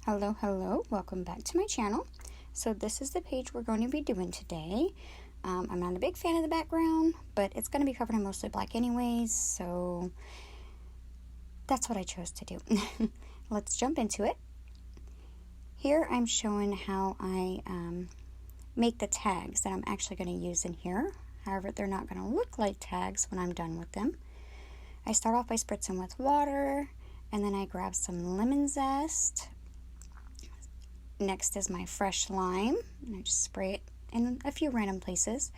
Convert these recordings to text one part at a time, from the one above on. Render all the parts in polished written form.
Hello, welcome back to my channel. So this is the page we're going to be doing today. I'm not a big fan of the background, but it's going to be covered in mostly black anyways, so that's what I chose to do. Let's jump into it. Here I'm showing how I make the tags that I'm actually going to use in here. However, they're not going to look like tags when I'm done with them. I start off by spritzing with water, and then I grab some lemon zest. Next is my fresh lime, and I just spray it in a few random places.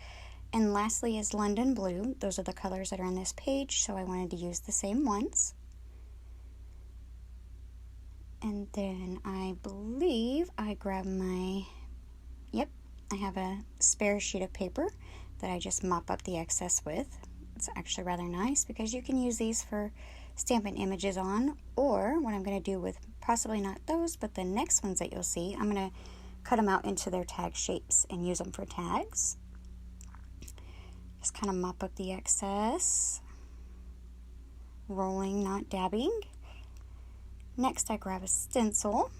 And lastly is London Blue. Those are the colors that are on this page, so I wanted to use the same ones. And then I believe I grab my, I have a spare sheet of paper that I just mop up the excess with. It's actually rather nice because you can use these for stamping images on, or what I'm going to do with possibly not those, but the next ones that you'll see, I'm going to cut them out into their tag shapes and use them for tags. Just kind of mop up the excess, rolling, not dabbing. Next I grab a stencil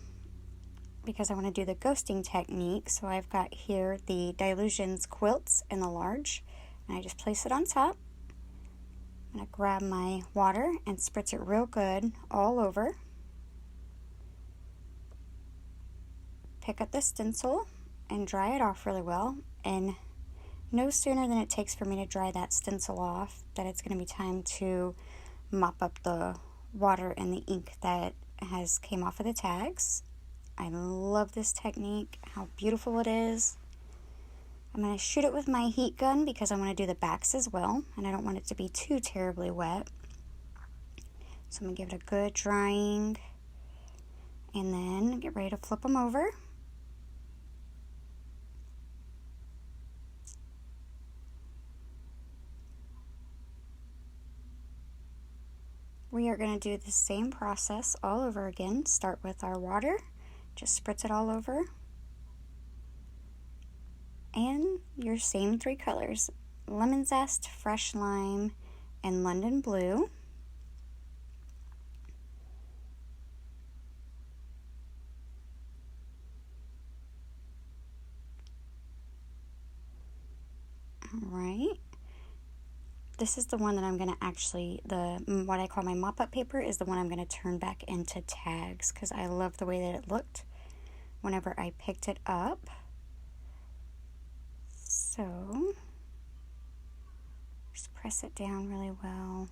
because I want to do the ghosting technique, so I've got here the Dylusions Quilts in the large, and I just place it on top. I'm going to grab my water and spritz it real good all over. Pick up the stencil and dry it off really well, and no sooner than it takes for me to dry that stencil off that it's going to be time to mop up the water and the ink that has came off of the tags. I love this technique, how beautiful it is. I'm going to shoot it with my heat gun because I want to do the backs as well, and I don't want it to be too terribly wet. So I'm going to give it a good drying, and then get ready to flip them over. We are going to do the same process all over again. Start with our water, just spritz it all over. And your same three colors, lemon zest, fresh lime, and London Blue. Alright. This is the one that I'm going to actually, what I call my mop-up paper is the one I'm going to turn back into tags because I love the way that it looked whenever I picked it up. So, just press it down really well,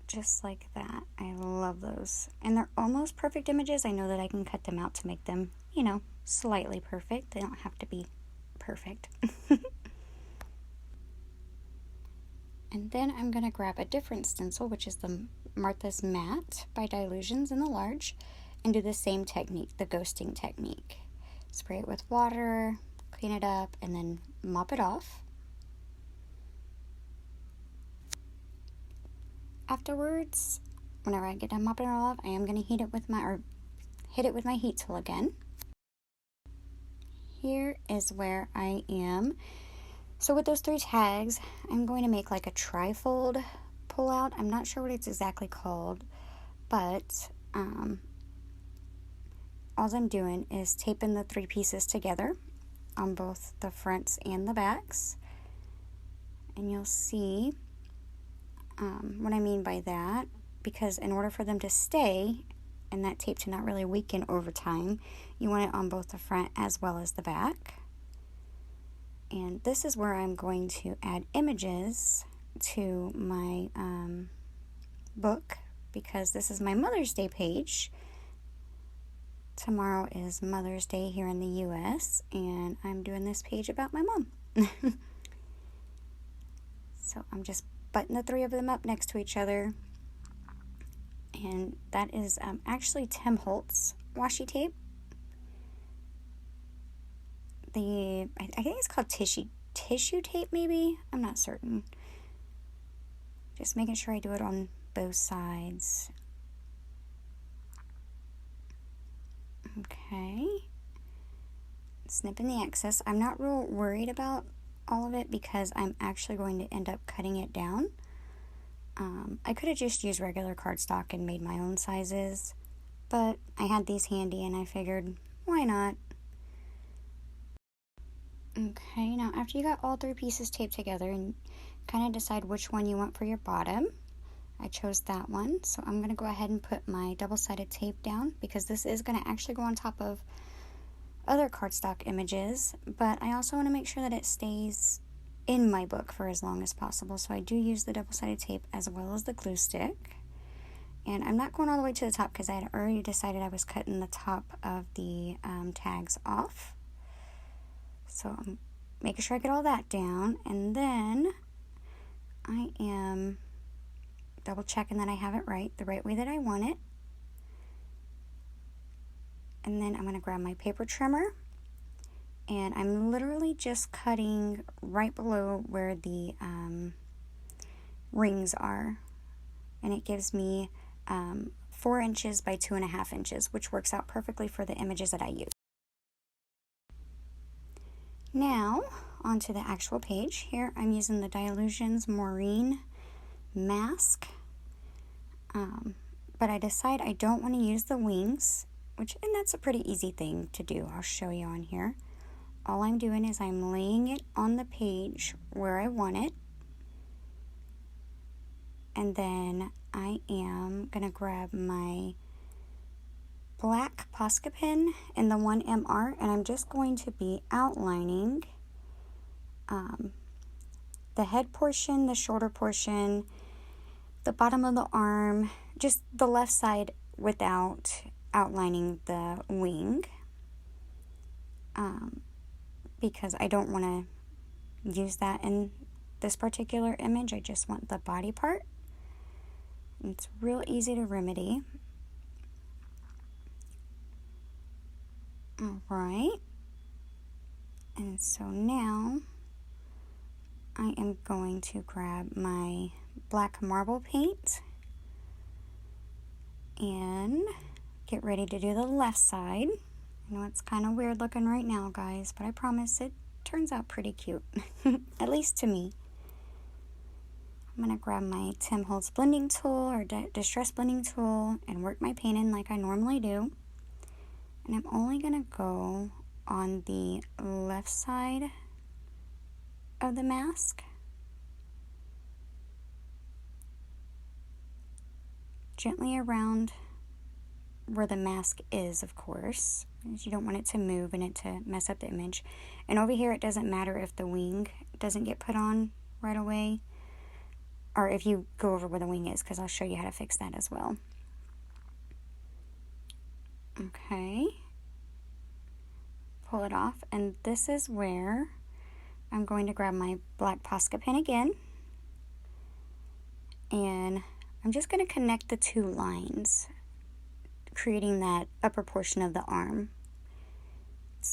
just like that. I love those. And they're almost perfect images. I know that I can cut them out to make them, you know, slightly perfect. They don't have to be perfect. And then I'm going to grab a different stencil, which is the Martha's Matte by Dylusions in the large, and do the same technique, the ghosting technique. Spray it with water, clean it up, and then mop it off. Afterwards, whenever I get done mopping it all off, I am going to hit it with my heat tool again. Here is where I am. So with those three tags, I'm going to make like a trifold pull out. I'm not sure what it's exactly called, but all I'm doing is taping the three pieces together on both the fronts and the backs. And you'll see what I mean by that, because in order for them to stay and that tape to not really weaken over time, you want it on both the front as well as the back. And this is where I'm going to add images to my book, because this is my Mother's Day page. Tomorrow is Mother's Day here in the US, and I'm doing this page about my mom. So I'm just buttoning the three of them up next to each other. And that is actually Tim Holtz washi tape. I think it's called tissue tape maybe, I'm not certain. Just making sure I do it on both sides. Okay, snipping the excess. I'm not real worried about all of it because I'm actually going to end up cutting it down. I could have just used regular cardstock and made my own sizes, but I had these handy and I figured, why not? Okay, now after you got all 3 pieces taped together and kind of decide which one you want for your bottom, I chose that one, so I'm going to go ahead and put my double-sided tape down because this is going to actually go on top of other cardstock images, but I also want to make sure that it stays in my book for as long as possible, so I do use the double-sided tape as well as the glue stick. And I'm not going all the way to the top because I had already decided I was cutting the top of the tags off. So I'm making sure I get all that down, and then I am double checking that I have it right, the right way that I want it. And then I'm going to grab my paper trimmer, and I'm literally just cutting right below where the rings are. And it gives me 4 inches by 2.5 inches, which works out perfectly for the images that I use. Now, onto the actual page. Here I'm using the Dylusions Maureen mask, but I decide I don't want to use the wings, and that's a pretty easy thing to do. I'll show you on here. All I'm doing is I'm laying it on the page where I want it, and then I am going to grab my black Posca pen in the 1MR, and I'm just going to be outlining the head portion, the shoulder portion, the bottom of the arm, just the left side without outlining the wing, because I don't want to use that in this particular image. I just want the body part. It's real easy to remedy. Alright, and so now I am going to grab my black marble paint and get ready to do the left side. I know it's kind of weird looking right now, guys, but I promise it turns out pretty cute, at least to me. I'm going to grab my Tim Holtz blending tool or distress blending tool and work my paint in like I normally do. And I'm only going to go on the left side of the mask. Gently around where the mask is, of course. You don't want it to move and it to mess up the image. And over here it doesn't matter if the wing doesn't get put on right away, or if you go over where the wing is, because I'll show you how to fix that as well. Okay, pull it off, and this is where I'm going to grab my black Posca pen again, and I'm just going to connect the 2 lines, creating that upper portion of the arm.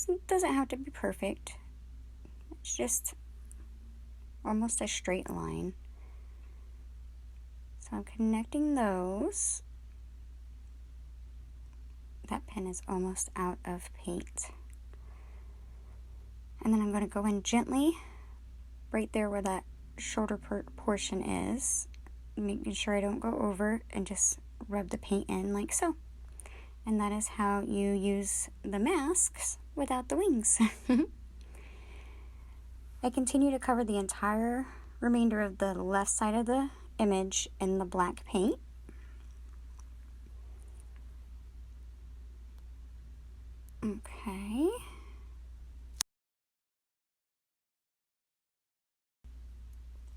It doesn't have to be perfect, it's just almost a straight line. So I'm connecting those. That pen is almost out of paint. And then I'm going to go in gently right there where that shoulder portion is, making sure I don't go over, and just rub the paint in like so. And that is how you use the masks without the wings. I continue to cover the entire remainder of the left side of the image in the black paint. Okay.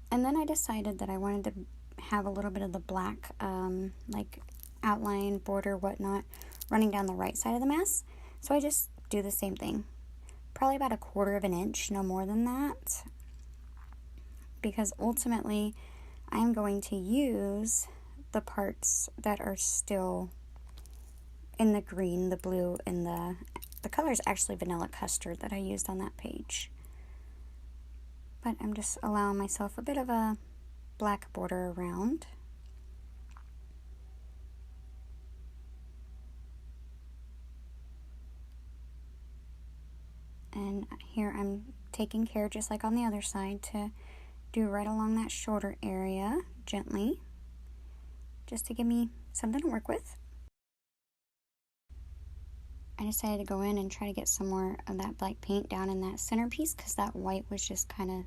And then I decided that I wanted to have a little bit of the black, like outline, border, whatnot, running down the right side of the mask. So I just do the same thing. Probably about 1/4 inch, no more than that. Because ultimately, I am going to use the parts that are still in the green, the blue, and the color is actually vanilla custard that I used on that page. But I'm just allowing myself a bit of a black border around. And here I'm taking care, just like on the other side, to do right along that shoulder area, gently, just to give me something to work with. I decided to go in and try to get some more of that black paint down in that centerpiece because that white was just kind of,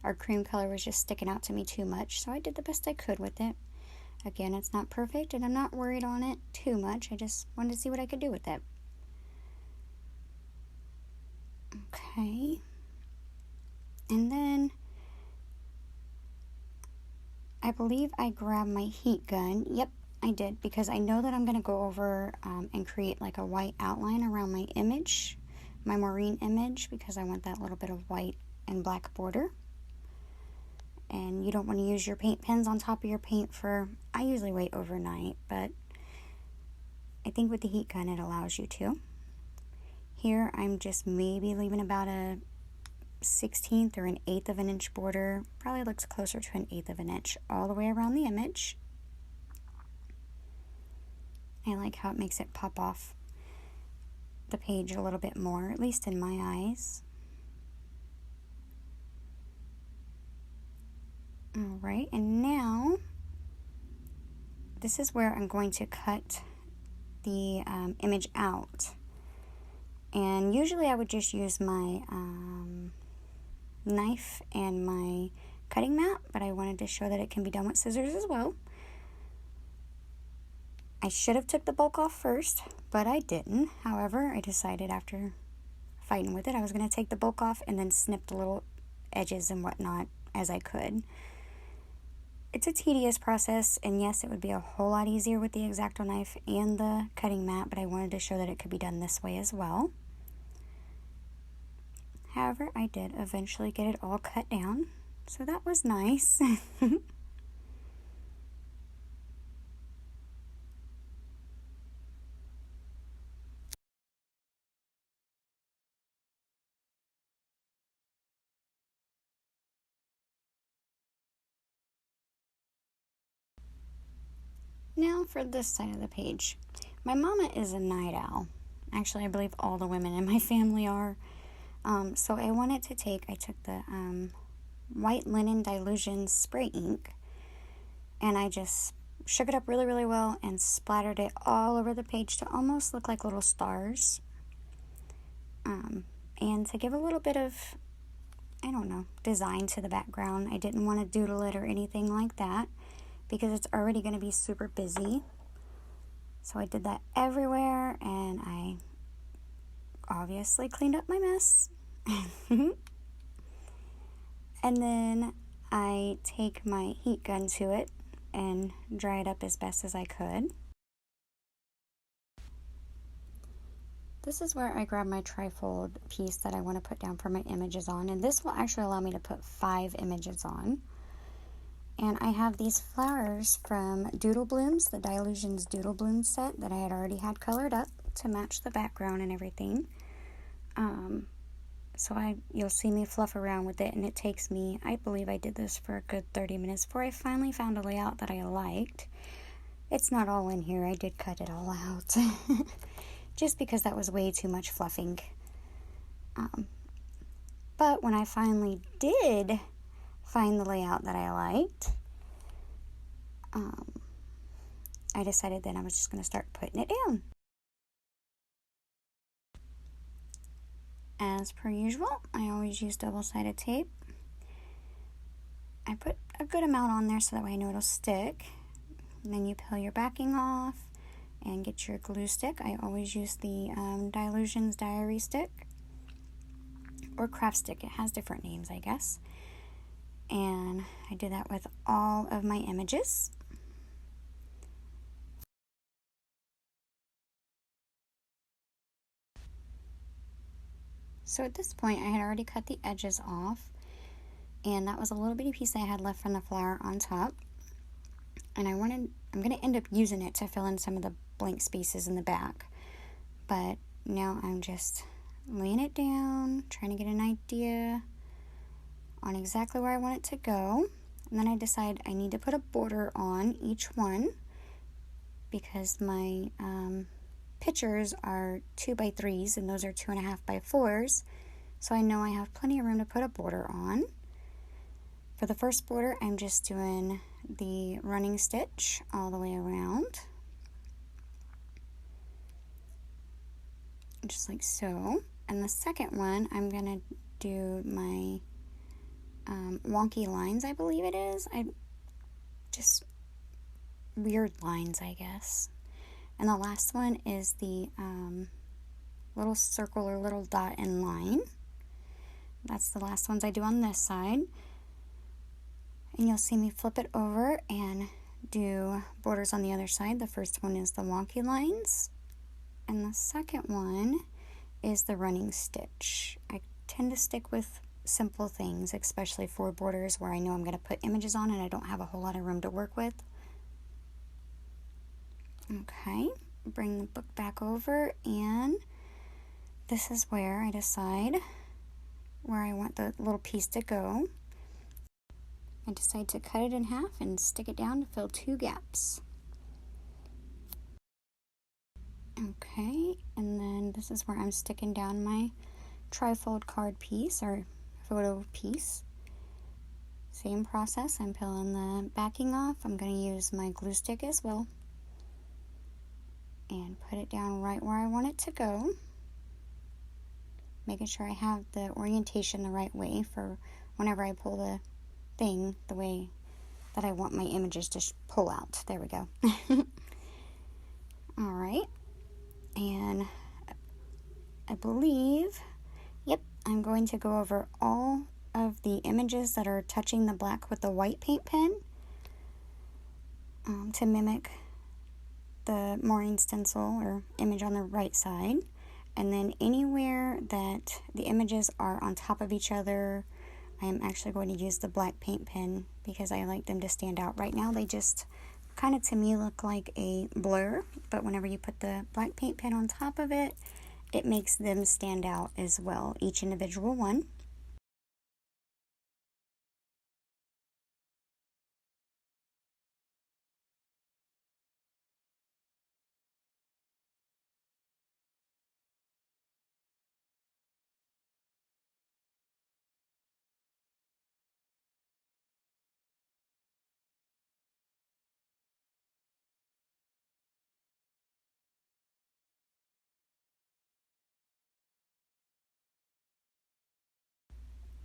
our cream color was just sticking out to me too much. So I did the best I could with it. Again, it's not perfect and I'm not worried on it too much. I just wanted to see what I could do with it. Okay. And then I believe I grabbed my heat gun. Yep, I did, because I know that I'm going to go over and create like a white outline around my image, my Maureen image, because I want that little bit of white and black border. And you don't want to use your paint pens on top of your paint for, I usually wait overnight, but I think with the heat gun it allows you to. Here I'm just maybe leaving about a 1/16 or an 1/8 of an inch border. Probably looks closer to an 1/8 of an inch all the way around the image. I like how it makes it pop off the page a little bit more, at least in my eyes. Alright, and now this is where I'm going to cut the image out. And usually I would just use my knife and my cutting mat, but I wanted to show that it can be done with scissors as well. I should have took the bulk off first, but I didn't. However, I decided after fighting with it, I was going to take the bulk off and then snip the little edges and whatnot as I could. It's a tedious process, and yes, it would be a whole lot easier with the X-Acto knife and the cutting mat, but I wanted to show that it could be done this way as well. However, I did eventually get it all cut down, so that was nice. Now for this side of the page. My mama is a night owl. Actually, I believe all the women in my family are. So I took the white linen Dylusions spray ink, and I just shook it up really, really well and splattered it all over the page to almost look like little stars. And to give a little bit of, I don't know, design to the background. I didn't want to doodle it or anything like that because it's already going to be super busy. So I did that everywhere, and I obviously cleaned up my mess. And then I take my heat gun to it and dry it up as best as I could. This is where I grab my trifold piece that I want to put down for my images on, and this will actually allow me to put 5 images on. And I have these flowers from Doodle Blooms, the Dylusions Doodle Blooms set that I had already had colored up to match the background and everything. You'll see me fluff around with it, and it takes me, I believe I did this for a good 30 minutes before I finally found a layout that I liked. It's not all in here, I did cut it all out. Just because that was way too much fluffing. But when I finally did find the layout that I liked, I decided then I was just going to start putting it down. As per usual, I always use double-sided tape. I put a good amount on there so that way I know it'll stick. And then you peel your backing off and get your glue stick. I always use the Dylusions diary stick or craft stick. It has different names, I guess. And I do that with all of my images. So at this point, I had already cut the edges off, and that was a little bitty piece I had left from the flower on top. And I'm going to end up using it to fill in some of the blank spaces in the back. But now I'm just laying it down, trying to get an idea on exactly where I want it to go. And then I decide I need to put a border on each one because my pictures are 2x3s and those are 2.5x4s. So I know I have plenty of room to put a border on. For the first border, I'm just doing the running stitch. stitch all the way around. just like so. And the second one, I'm gonna do my wonky lines, I believe it is. Just weird lines, I guess. And the last one is the little circle or little dot and line. That's the last ones I do on this side. And you'll see me flip it over and do borders on the other side. The first one is the wonky lines, and the second one is the running stitch. I tend to stick with simple things, especially for borders where I know I'm going to put images on and I don't have a whole lot of room to work with. Okay, bring the book back over, and this is where I decide where I want the little piece to go. I decide to cut it in half and stick it down to fill 2 gaps. Okay, and then this is where I'm sticking down my trifold card piece or photo piece. Same process, I'm peeling the backing off. I'm going to use my glue stick as well and put it down right where I want it to go. Making sure I have the orientation the right way for whenever I pull the thing the way that I want my images to pull out. There we go. Alright, and I believe, yep, I'm going to go over all of the images that are touching the black with the white paint pen to mimic the Maureen stencil or image on the right side. And then anywhere that the images are on top of each other, I am actually going to use the black paint pen because I like them to stand out. Right now they just kind of to me look like a blur, but whenever you put the black paint pen on top of it, it makes them stand out as well, each individual one.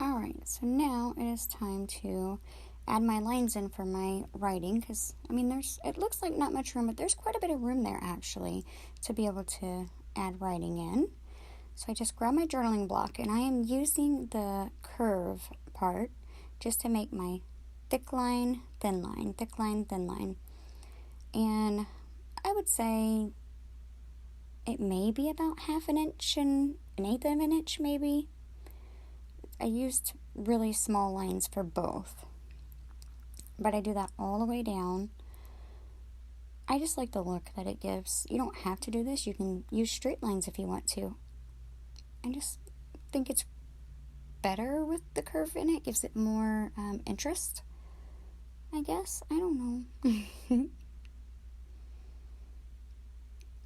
Alright, so now it is time to add my lines in for my writing, because, I mean, it looks like not much room, but there's quite a bit of room there, actually, to be able to add writing in. So I just grab my journaling block, and I am using the curve part just to make my thick line, thin line, thick line, thin line. And I would say it may be about 1/2 inch and 1/8 of an inch, maybe. I used really small lines for both, but I do that all the way down. I just like the look that it gives. You don't have to do this. You can use straight lines if you want to. I just think it's better with the curve in it. Gives it more interest, I guess. I don't know.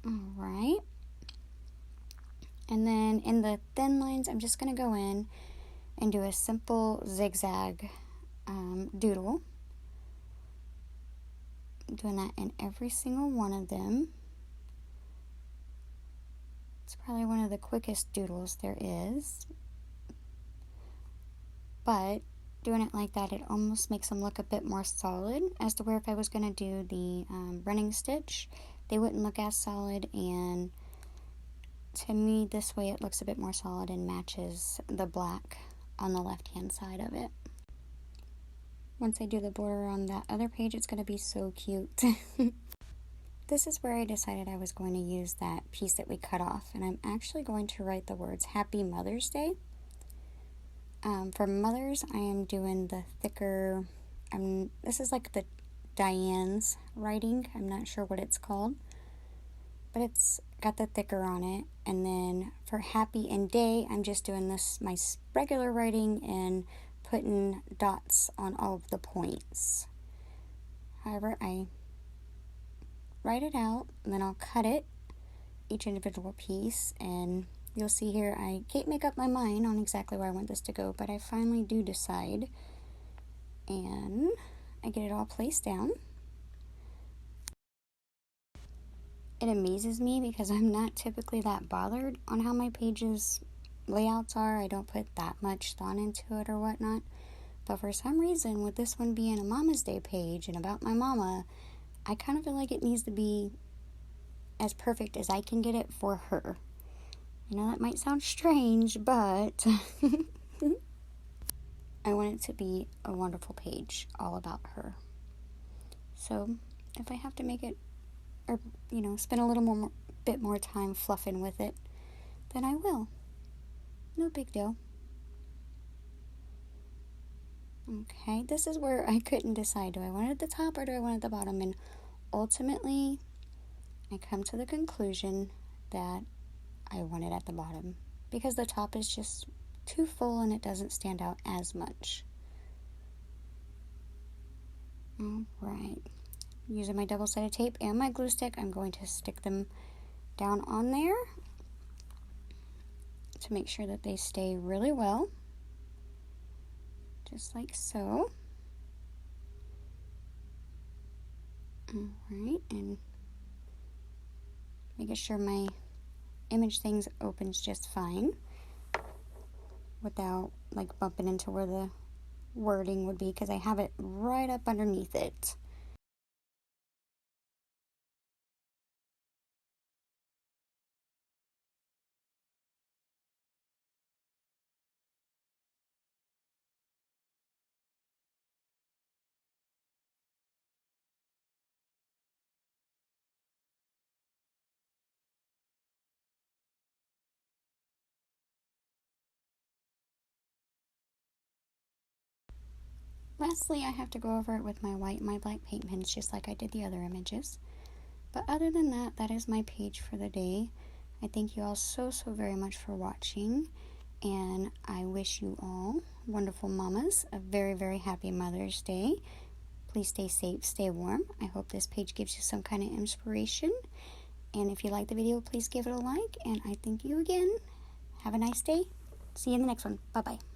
Alright. And then in the thin lines, I'm just going to go in and do a simple zigzag doodle. Doing that in every single one of them. It's probably one of the quickest doodles there is. But doing it like that, it almost makes them look a bit more solid, as to where if I was going to do the running stitch, they wouldn't look as solid, and to me this way it looks a bit more solid and matches the black on the left hand side of it. Once I do the border on that other page, it's going to be so cute. This is where I decided I was going to use that piece that we cut off, and I'm actually going to write the words Happy Mother's Day. For mothers, I am doing the thicker, this is like the Diane's writing, I'm not sure what it's called, but it's got the thicker on it. And then for happy and day, I'm just doing this, my regular writing, and putting dots on all of the points. However, I write it out, and then I'll cut it, each individual piece, and you'll see here I can't make up my mind on exactly where I want this to go, but I finally do decide, and I get it all placed down. it amazes me because I'm not typically that bothered on how my pages layouts are. I don't put that much thought into it or whatnot. But for some reason, with this one being a Mama's Day page and about my mama, I kind of feel like it needs to be as perfect as I can get it for her. I know that might sound strange, but I want it to be a wonderful page all about her. So if I have to make it, or, spend a little bit more time fluffing with it, then I will. No big deal. Okay, this is where I couldn't decide. Do I want it at the top or do I want it at the bottom? And ultimately, I come to the conclusion that I want it at the bottom because the top is just too full and it doesn't stand out as much. Alright, using my double-sided tape and my glue stick, I'm going to stick them down on there to make sure that they stay really well. Just like so. Alright, and making sure my image things opens just fine without like bumping into where the wording would be, because I have it right up underneath it. Lastly, I have to go over it with my white and my black paint pens just like I did the other images. But other than that, that is my page for the day. I thank you all so very much for watching, and I wish you all wonderful mamas a very happy Mother's Day. Please stay safe, stay warm. I hope this page gives you some kind of inspiration. And if you like the video, please give it a like, and I thank you again. Have a nice day. See you in the next one. Bye-bye.